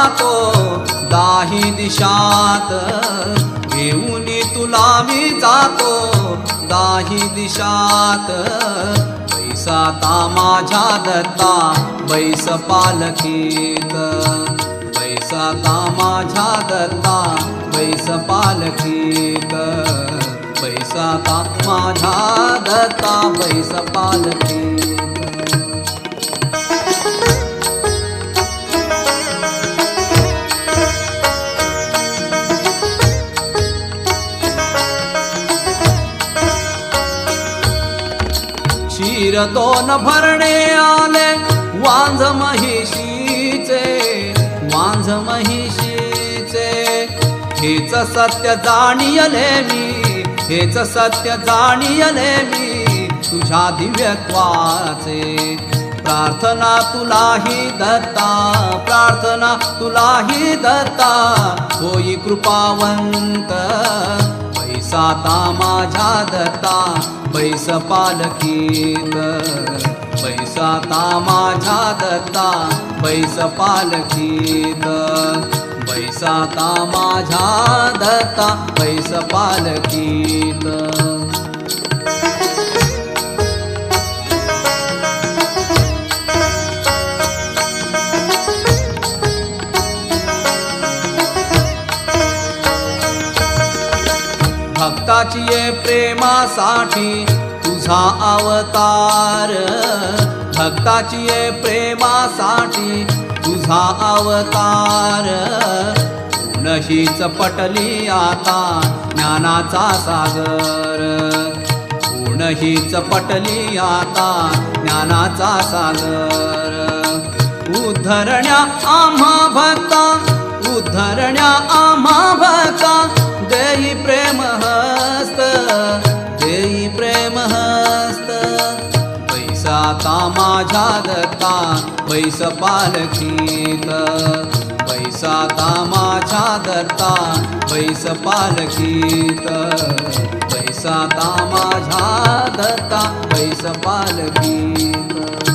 जातो दाही दिशात, घेऊनी तुला मी जातो दाही दिशात. बैसाता माझ्या दत्ता बैस पालखीत, बैसाता माझ्या दत्ता बैस पालखीत, बैसाता माझ्या दत्ता बैस पालखीत. क्षीर दोन भरणे आले वांझ महिषीचे, वांझ महिषीचे. हेच सत्य जाणियले मी, हेच सत्य जाणियले मी तुझ्या दिव्यत्वाचे. प्रार्थना तुलाही दत्ता, प्रार्थना तुलाही दत्ता होई कृपावंत. बैसाता माझ्या दत्ता बैस पालखीत, बैसाता माझ्या दत्ता बैस पालखीत, बैसाता माझ्या दत्ता बैस पालखीत. भक्ताची ये प्रेमासाठी तुझा अवतार, भक्ताची ये प्रेमासाठी तुझा अवतार. हीच पटली आता ज्ञानाचा सागर, हीच पटली आता ज्ञानाचा सागर. उद्धरण्या आम्हा भक्ता, उद्धरण्या आम्हा भक्ता देई प्रेम हस्त, देई प्रेम हस्त. बैसाता माझ्या दत्ता बैस पालखीत, बैसाता माझ्या दत्ता बैस पालखीत, बैसाता माझ्या दत्ता बैस पालखीत.